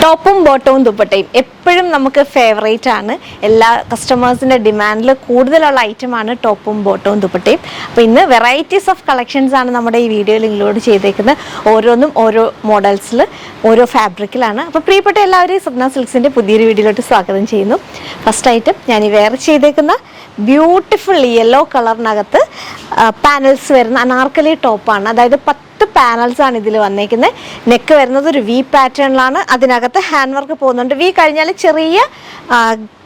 ടോപ്പും ബോട്ടവും ദുപ്പട്ടയും എപ്പോഴും നമുക്ക് ഫേവറേറ്റ് ആണ്. എല്ലാ കസ്റ്റമേഴ്സിൻ്റെ ഡിമാൻഡിൽ കൂടുതലുള്ള ഐറ്റമാണ് ടോപ്പും ബോട്ടവും ദുപ്പട്ടയും. അപ്പോൾ ഇന്ന് വെറൈറ്റീസ് ഓഫ് കളക്ഷൻസ് ആണ് നമ്മുടെ ഈ വീഡിയോയിൽ ഇൻക്ലൂഡ് ചെയ്തേക്കുന്നത്. ഓരോന്നും ഓരോ മോഡൽസിൽ ഓരോ ഫാബ്രിക്കിലാണ്. അപ്പോൾ പ്രിയപ്പെട്ട എല്ലാവരെയും സ്വപ്ന സിൽക്സിൻ്റെ പുതിയൊരു വീഡിയോയിലോട്ട് സ്വാഗതം ചെയ്യുന്നു. ഫസ്റ്റ് ഐറ്റം ഞാൻ ഈ വെയർ ചെയ്തേക്കുന്ന ബ്യൂട്ടിഫുൾ യെല്ലോ കളറിനകത്ത് പാനൽസ് വരുന്ന അനാർക്കലി ടോപ്പാണ്. അതായത് 10 പാനൽസ് ആണ് ഇതിൽ വന്നേക്കുന്നത്. നെക്ക് വരുന്നത് ഒരു വി പാറ്റേണിലാണ്. അതിനകത്ത് ഹാൻഡ് വർക്ക് പോകുന്നുണ്ട്. വി കഴിഞ്ഞാൽ ചെറിയ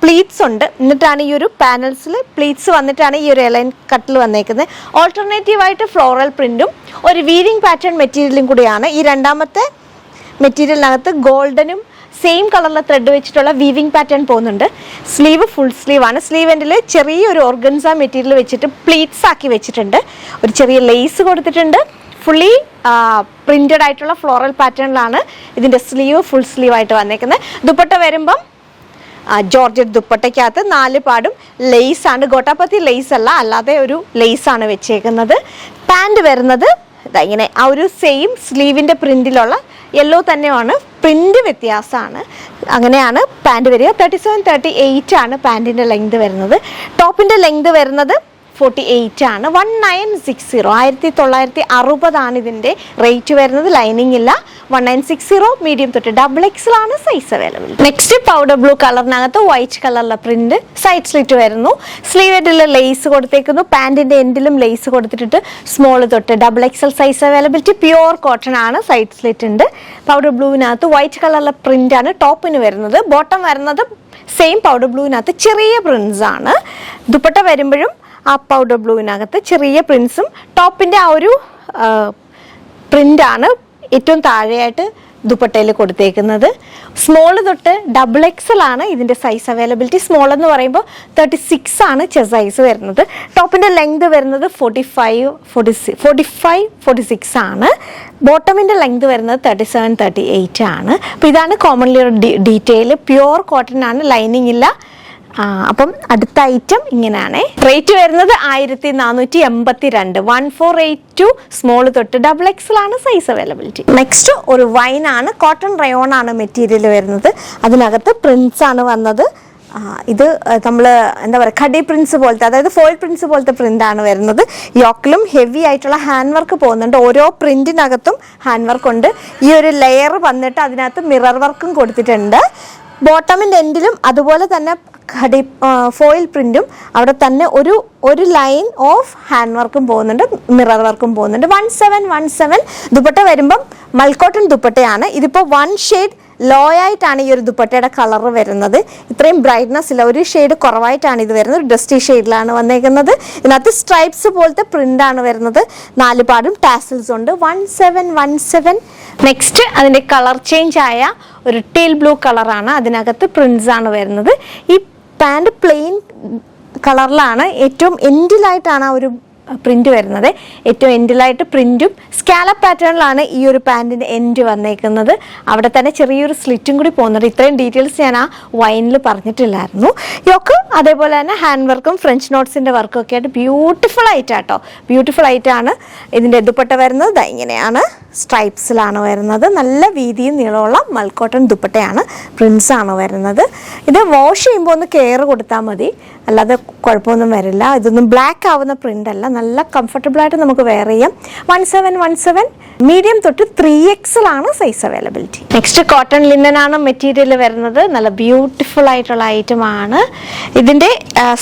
പ്ലീറ്റ്സ് ഉണ്ട്. എന്നിട്ടാണ് ഈ ഒരു പാനൽസിൽ പ്ലീറ്റ്സ് വന്നിട്ടാണ് ഈ ഒരു എലൈൻ കട്ടിൽ വന്നേക്കുന്നത്. ഓൾട്ടർനേറ്റീവായിട്ട് ഫ്ലോറൽ പ്രിൻറ്റും ഒരു വീവിങ് പാറ്റേൺ മെറ്റീരിയലും കൂടിയാണ്. ഈ രണ്ടാമത്തെ മെറ്റീരിയലിനകത്ത് ഗോൾഡനും സെയിം കളറിലെ ത്രെഡ് വെച്ചിട്ടുള്ള വീവിങ് പാറ്റേൺ പോകുന്നുണ്ട്. സ്ലീവ് ഫുൾ സ്ലീവ് ആണ്. സ്ലീവ് എൻഡിൽ ചെറിയൊരു ഓർഗൻസ മെറ്റീരിയൽ വെച്ചിട്ട് പ്ലീറ്റ്സ് ആക്കി വെച്ചിട്ടുണ്ട്. ഒരു ചെറിയ ലേസ് കൊടുത്തിട്ടുണ്ട്. ഫുള്ളി പ്രിന്റഡ് ആയിട്ടുള്ള ഫ്ലോറൽ പാറ്റേണിലാണ് ഇതിൻ്റെ സ്ലീവ് ഫുൾ സ്ലീവ് ആയിട്ട് വന്നേക്കുന്നത്. ദുപ്പട്ട വരുമ്പം ജോർജറ്റ് ദുപ്പട്ടയ്ക്കകത്ത് 4 പാടും ലേസ് ആണ്. ഗോട്ടാപ്പത്തി ലേസ് അല്ല, അല്ലാതെ ഒരു ലേസ് ആണ് വെച്ചേക്കുന്നത്. പാൻറ് വരുന്നത് ഇങ്ങനെ ആ ഒരു സെയിം സ്ലീവിൻ്റെ പ്രിന്റിലുള്ള യെല്ലോ തന്നെയാണ്. പ്രിന്റ് വ്യത്യാസമാണ്. അങ്ങനെയാണ് പാൻറ് വരിക. 37-38 ആണ് പാൻറ്റിൻ്റെ ലെങ്ത് വരുന്നത്. ടോപ്പിൻ്റെ ലെങ്ത് വരുന്നത് 48 ആണ്. 1960 1960 ആണ് ഇതിൻ്റെ റേറ്റ് വരുന്നത്. ലൈനിങ് ഇല്ല. 1960 മീഡിയം തൊട്ട് XXL ആണ് size available. Next powder blue കളറിനകത്ത് വൈറ്റ് കളറിലെ പ്രിന്റ്, സൈഡ് സ്ലിറ്റ് വരുന്നു. സ്ലീവ് എൻഡിൽ ലേസ് കൊടുത്തേക്കുന്നു. പാൻറ്റിൻ്റെ എൻഡിലും ലേസ് കൊടുത്തിട്ട് സ്മോൾ തൊട്ട് XXL size availability. Pure cotton ആണ്. സൈഡ് സ്ലിറ്റ് ഉണ്ട്. പൗഡർ ബ്ലൂവിനകത്ത് വൈറ്റ് കളറിലെ പ്രിന്റ് ആണ് ടോപ്പിന് വരുന്നത്. ബോട്ടം വരുന്നത് സെയിം പൗഡർ ബ്ലൂവിനകത്ത് ചെറിയ പ്രിന്റ്സ് ആണ്. ദുപ്പട്ട വരുമ്പോഴും ആ പൗഡർ ബ്ലൂവിനകത്ത് ചെറിയ പ്രിൻസും ടോപ്പിൻ്റെ ആ ഒരു പ്രിൻ്റാണ് ഏറ്റവും താഴെയായിട്ട് ദുപ്പട്ടയിൽ കൊടുത്തേക്കുന്നത്. സ്മോൾ തൊട്ട് XXL ആണ് ഇതിൻ്റെ സൈസ് അവൈലബിലിറ്റി. സ്മോൾ എന്ന് പറയുമ്പോൾ 36 ആണ് സൈസ് വരുന്നത്. ടോപ്പിൻ്റെ ലെങ്ത് വരുന്നത് 45-46 ആണ്. ബോട്ടമിൻ്റെ ലെങ്ത് വരുന്നത് 37-38 ആണ്. അപ്പോൾ ഇതാണ് കോമൺലി ഒരു ഡീറ്റെയിൽ. പ്യുവർ കോട്ടൺ ആണ്. ലൈനിങ് ഇല്ല. അപ്പം അടുത്ത ഐറ്റം ഇങ്ങനെയാണ്. റേറ്റ് വരുന്നത് 1482. 1482 സ്മോൾ തൊട്ട് XXL ആണ് സൈസ് അവൈലബിലിറ്റി. നെക്സ്റ്റ് ഒരു വൈൻ ആണ്. കോട്ടൺ റയോൺ ആണ് മെറ്റീരിയൽ വരുന്നത്. അതിനകത്ത് പ്രിന്റ്സ് ആണ് വന്നത്. ഇത് നമ്മൾ എന്താ പറയുക, ഖഡി പ്രിൻസ് പോലത്തെ, അതായത് ഫോയിൽ പ്രിൻസ് പോലത്തെ പ്രിന്റ് ആണ് വരുന്നത്. യോക്കിലും ഹെവി ആയിട്ടുള്ള ഹാൻഡ് വർക്ക് പോകുന്നുണ്ട്. ഓരോ പ്രിന്റിനകത്തും ഹാൻഡ് വർക്ക് ഉണ്ട്. ഈ ഒരു ലെയർ വന്നിട്ട് അതിനകത്ത് മിറർ വർക്കും കൊടുത്തിട്ടുണ്ട്. ബോട്ടമിൻ്റെ എൻഡിലും അതുപോലെ തന്നെ ഫോയിൽ പ്രിന്റും അവിടെ തന്നെ ഒരു ലൈൻ ഓഫ് ഹാൻഡ് വർക്കും പോകുന്നുണ്ട്, മിറർ വർക്കും പോകുന്നുണ്ട്. 1717 ദുപ്പട്ട വരുമ്പം മൽക്കോട്ടൺ ദുപ്പട്ടയാണ്. ഇതിപ്പോൾ 1 ഷെയ്ഡ് ലോ ആയിട്ടാണ് ഈ ഒരു ദുപ്പട്ടയുടെ കളർ വരുന്നത്. ഇത്രയും ബ്രൈറ്റ്നസ് ഇല്ല. ഒരു ഷെയ്ഡ് കുറവായിട്ടാണ് ഇത് വരുന്നത്. ഡസ്റ്റി ഷെയ്ഡിലാണ് വന്നേക്കുന്നത്. ഇതിനകത്ത് സ്ട്രൈപ്സ് പോലത്തെ പ്രിന്റ് ആണ് വരുന്നത്. 4 പാടും ടാസിൽസ് ഉണ്ട്. 1717. നെക്സ്റ്റ് അതിൻ്റെ കളർ ചേഞ്ച് ആയ ഒരു ടീൽ ബ്ലൂ കളറാണ്. അതിനകത്ത് പ്രിന്റ്സ് ആണ് വരുന്നത്. ഈ പാൻറ് പ്ലെയിൻ കളറിലാണ്. ഏറ്റവും എൻഡിലായിട്ടാണ് ആ ഒരു പ്രിന്റ് വരുന്നത്. ഏറ്റവും എൻഡിലായിട്ട് പ്രിന്റും സ്കാലപ്പ് പാറ്റേണിലാണ് ഈ ഒരു പാൻറ്റിൻ്റെ എൻഡ് വന്നേക്കുന്നത്. അവിടെ തന്നെ ചെറിയൊരു സ്ലിറ്റും കൂടി പോകുന്നുണ്ട്. ഇത്രയും ഡീറ്റെയിൽസ് ഞാൻ ആ വൈനിൽ പറഞ്ഞിട്ടില്ലായിരുന്നു. യോക്ക് അതേപോലെ തന്നെ ഹാൻഡ് വർക്കും ഫ്രഞ്ച് നോട്ട്സിൻ്റെ വർക്കും ഒക്കെ ആയിട്ട് ബ്യൂട്ടിഫുൾ ആയിട്ടാട്ടോ. ബ്യൂട്ടിഫുൾ ആയിട്ടാണ് ഇതിൻ്റെ ദുപ്പട്ട വരുന്നത്. ഇങ്ങനെയാണ് സ്ട്രൈപ്സിലാണ് വരുന്നത്. നല്ല വീതിയും നീളമുള്ള മൽക്കോട്ടൺ ദുപ്പട്ടയാണ്. പ്രിൻസ് ആണ് വരുന്നത്. ഇത് വാഷ് ചെയ്യുമ്പോൾ ഒന്ന് കെയർ കൊടുത്താൽ മതി, അല്ലാതെ കുഴപ്പമൊന്നും വരില്ല. ഇതൊന്നും ബ്ലാക്ക് ആവുന്ന പ്രിന്റ് അല്ല. നല്ല കംഫർട്ടബിൾ ആയിട്ട് നമുക്ക് വെയർ ചെയ്യാം. 1717 മീഡിയം തൊട്ട് 3XL ആണ് size availability. Next cotton linen ആണ് മെറ്റീരിയൽ വരുന്നത്. നല്ല ബ്യൂട്ടിഫുൾ ആയിട്ടുള്ള ഐറ്റം ആണ്. ഇതിൻ്റെ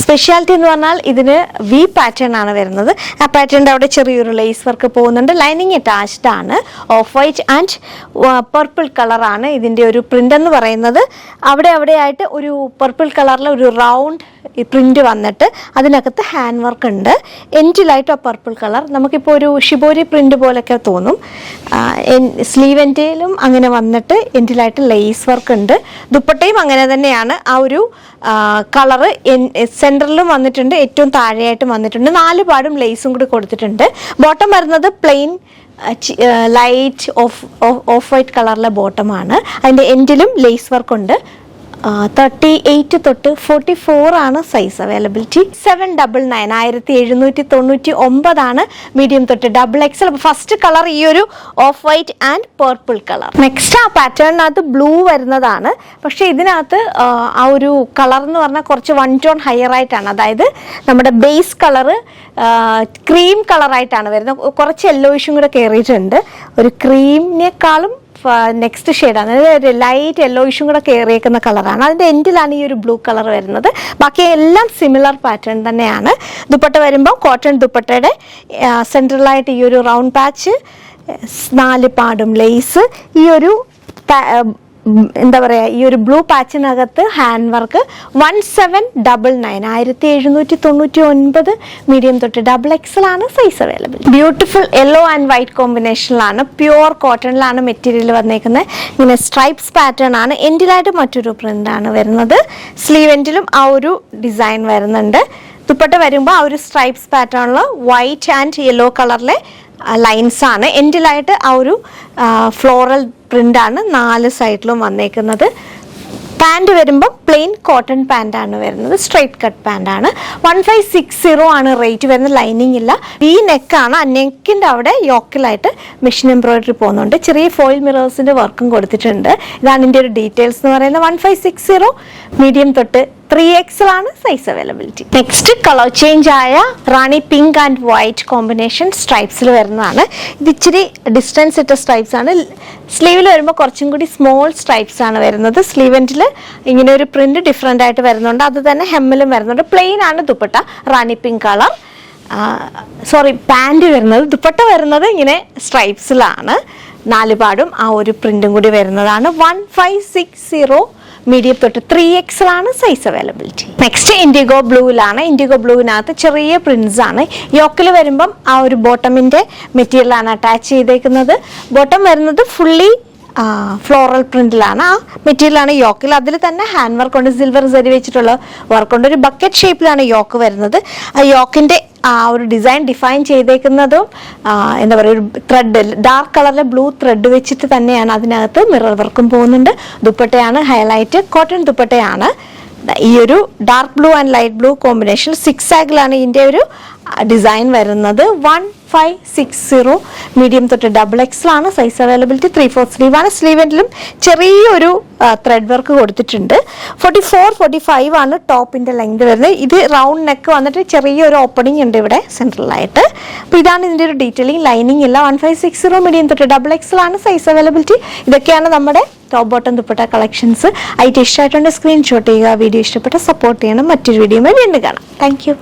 സ്പെഷ്യാലിറ്റി എന്ന് പറഞ്ഞാൽ ഇതിന് വി പാറ്റേൺ ആണ് വരുന്നത്. ആ പാറ്റേണിൻ്റെ അവിടെ ചെറിയൊരു ലേസ് വർക്ക് പോകുന്നുണ്ട്. ലൈനിങ് അറ്റാച്ച്ഡ് ആണ്. ഓഫ് വൈറ്റ് ആൻഡ് പർപ്പിൾ കളറാണ് ഇതിൻ്റെ ഒരു പ്രിന്റ് എന്ന് പറയുന്നത്. അവിടെയായിട്ട് ഒരു പർപ്പിൾ കളറിലെ ഒരു റൗണ്ട് പ്രിന്റ് വന്നിട്ട് അതിനകത്ത് ഹാൻഡ് വർക്ക് ഉണ്ട്. എൻഡിലായിട്ട് ആ പർപ്പിൾ കളർ നമുക്കിപ്പോൾ ഒരു ഷിബോരി പ്രിന്റ് പോലെയൊക്കെ തോന്നും. സ്ലീവ് എൻഡിലും അങ്ങനെ വന്നിട്ട് എൻഡിലായിട്ട് ലേസ് വർക്ക് ഉണ്ട്. ദുപ്പട്ടയും അങ്ങനെ തന്നെയാണ്. ആ ഒരു കളറ് സെൻറ്ററിലും വന്നിട്ടുണ്ട്, ഏറ്റവും താഴെയായിട്ടും വന്നിട്ടുണ്ട്. 4 പാടും ലേസും കൂടി കൊടുത്തിട്ടുണ്ട്. ബോട്ടം വരുന്നത് പ്ലെയിൻ ലൈറ്റ് ഓഫ് വൈറ്റ് കളറിലെ ബോട്ടമാണ്. അതിൻ്റെ എൻഡിലും ലേസ് വർക്ക് ഉണ്ട്. 38 തൊട്ട് 44 ആണ് സൈസ് അവൈലബിലിറ്റി. 799 1799 മീഡിയം തൊട്ട് XXL. അപ്പോൾ ഫസ്റ്റ് കളർ ഈ ഒരു of white and purple colour. Next ആ പാറ്റേണിനകത്ത് ബ്ലൂ വരുന്നതാണ്. പക്ഷേ ഇതിനകത്ത് ആ ഒരു കളർ എന്ന് പറഞ്ഞാൽ കുറച്ച് 1 ടോൺ ഹയർ ആയിട്ടാണ്. അതായത് നമ്മുടെ ബേസ് കളറ് ക്രീം കളറായിട്ടാണ് വരുന്നത്. കുറച്ച് യെല്ലോയിഷും കൂടെ കയറിയിട്ടുണ്ട്. ഒരു ക്രീമിനേക്കാളും നെക്സ്റ്റ് ഷെയ്ഡാണ്, ഒരു ലൈറ്റ് യെല്ലോയിഷും കൂടെ കയറിയേക്കുന്ന കളറാണ്. അതിൻ്റെ എൻഡിലാണ് ഈ ഒരു ബ്ലൂ കളർ വരുന്നത്. ബാക്കി എല്ലാം സിമിലർ പാറ്റേൺ തന്നെയാണ്. ദുപ്പട്ട വരുമ്പോൾ കോട്ടൺ ദുപ്പട്ടയുടെ സെൻട്രലായിട്ട് ഈ ഒരു റൗണ്ട് പാച്ച്, 4 പാടും ലേസ്, ഈ ഒരു എന്താ പറയുക, ഈ ഒരു ബ്ലൂ പാച്ചിനകത്ത് ഹാൻഡ് വർക്ക്. 1799 1799 മീഡിയം തൊട്ട് XXL ആണ് size available. Beautiful yellow and white കോമ്പിനേഷനിലാണ്, പ്യുവർ കോട്ടണിലാണ് മെറ്റീരിയൽ വന്നേക്കുന്നത്. ഇങ്ങനെ സ്ട്രൈപ്സ് പാറ്റേൺ ആണ്. എൻഡിലായിട്ട് മറ്റൊരു പ്രിന്റ് ആണ് വരുന്നത്. സ്ലീവ് എൻഡിലും ആ ഒരു ഡിസൈൻ വരുന്നുണ്ട്. ദുപ്പട്ട വരുമ്പോൾ ആ ഒരു സ്ട്രൈപ്സ് പാറ്റേണിൽ വൈറ്റ് ആൻഡ് യെല്ലോ കളറിലെ ലൈൻസ് ആണ്. എൻഡിലായിട്ട് ആ ഒരു ഫ്ലോറൽ പ്രിൻ്റാണ് 4 സൈഡിലും വന്നേക്കുന്നത്. പാൻറ് വരുമ്പോൾ പ്ലെയിൻ കോട്ടൺ പാൻറ്റാണ് വരുന്നത്. Straight cut പാൻറ്റാണ്. 1560 ആണ് റേറ്റ് വരുന്നത്. ലൈനിങ് ഇല്ല. ഈ നെക്കാണ്. ആ നെക്കിൻ്റെ അവിടെ യോക്കിലായിട്ട് മെഷീൻ എംബ്രോയിഡറി പോകുന്നുണ്ട്. ചെറിയ ഫോയിൽ മിറേഴ്സിൻ്റെ വർക്കും കൊടുത്തിട്ടുണ്ട്. ഇതാണ് ഇതിൻ്റെ ഒരു ഡീറ്റെയിൽസ് എന്ന് പറയുന്നത്. 1560 മീഡിയം തൊട്ട് 3XL ആണ് size availability. Next colour change ആയ റാണി പിങ്ക് ആൻഡ് വൈറ്റ് കോമ്പിനേഷൻ സ്ട്രൈപ്സിൽ വരുന്നതാണ്. ഇത് ഇച്ചിരി ഡിസ്റ്റൻസ് ഇട്ട സ്ട്രൈപ്സ് ആണ്. സ്ലീവിൽ വരുമ്പോൾ കുറച്ചും കൂടി സ്മോൾ സ്ട്രൈപ്സ് ആണ് വരുന്നത്. സ്ലീവ് എൻഡിൽ ഇങ്ങനെ ഒരു പ്രിന്റ് ഡിഫറെൻ്റ് ആയിട്ട് വരുന്നുണ്ട്. അത് തന്നെ ഹെമ്മിലും വരുന്നുണ്ട്. പ്ലെയിൻ ആണ് ദുപ്പട്ട. റാണി പിങ്ക് കളർ പാൻറ് വരുന്നത്. ദുപ്പട്ട വരുന്നത് ഇങ്ങനെ സ്ട്രൈപ്സിലാണ്. 4 പാടും ആ ഒരു പ്രിന്റും കൂടി വരുന്നതാണ്. 1560 മീഡിയം തൊട്ട് 3XL ആണ് സൈസ് അവൈലബിലിറ്റി. നെക്സ്റ്റ് ഇൻഡിഗോ ബ്ലൂവിലാണ്. ഇൻഡിഗോ ബ്ലൂവിനകത്ത് ചെറിയ പ്രിന്റ്സ് ആണ്. യോക്കിൽ വരുമ്പം ആ ഒരു ബോട്ടമിൻ്റെ മെറ്റീരിയലാണ് അറ്റാച്ച് ചെയ്തേക്കുന്നത്. ബോട്ടം വരുന്നത് ഫുള്ളി ഫ്ലോറൽ പ്രിന്റിലാണ്. ആ മെറ്റീരിയലാണ് യോക്കിൽ. അതിൽ തന്നെ ഹാൻഡ് വർക്ക് കൊണ്ട് സിൽവർ സരി വെച്ചിട്ടുള്ള വർക്ക് കൊണ്ട് ഒരു ബക്കറ്റ് ഷേപ്പിലാണ് യോക്ക് വരുന്നത്. ആ യോക്കിൻ്റെ ആ ഒരു ഡിസൈൻ ഡിഫൈൻ ചെയ്തേക്കുന്നതും എന്താ പറയുക, ഒരു ത്രെഡ്, ഡാർക്ക് കളറിലെ ബ്ലൂ ത്രെഡ് വെച്ചിട്ട് തന്നെയാണ്. അതിനകത്ത് മിറർ വർക്കും പോകുന്നുണ്ട്. ദുപ്പട്ടയാണ് ഹൈലൈറ്റ്. കോട്ടൺ ദുപ്പട്ടയാണ്. ഈ ഒരു dark blue and light blue combination 6 ആഗിലാണ് ഇതിൻ്റെ ഒരു ഡിസൈൻ വരുന്നത്. 1560 മീഡിയം തൊട്ട് XXL ആണ് സൈസ് അവൈലബിലിറ്റി. 3/4 സ്ലീവ് ആണ്. സ്ലീവ് എൻഡിലും ചെറിയൊരു ത്രെഡ് വർക്ക് കൊടുത്തിട്ടുണ്ട്. 44-45 ആണ് ടോപ്പിൻ്റെ ലെങ്ത് വരുന്നത്. ഇത് റൗണ്ട് നെക്ക് വന്നിട്ട് ചെറിയൊരു ഓപ്പണിംഗ് ഉണ്ട് ഇവിടെ സെൻട്രലായിട്ട്. അപ്പോൾ ഇതാണ് ഇതിൻ്റെ ഒരു ഡീറ്റെയിലിംഗ്. ലൈനിങ് ഇല്ല. 1560 മീഡിയം തൊട്ട് XXL ആണ് സൈസ് അവൈലബിലിറ്റി. ഇതൊക്കെയാണ് നമ്മുടെ ടോപ്പ് ബോട്ടം ദുപ്പട്ട കളക്ഷൻസ്. ആയിട്ട് ഇഷ്ടമായിട്ടുണ്ട് സ്ക്രീൻഷോട്ട് ചെയ്യുക. വീഡിയോ ഇഷ്ടപ്പെട്ട സപ്പോർട്ട് ചെയ്യണം. മറ്റൊരു വീഡിയോയുമായി വീണ്ടും കാണാം. Thank you.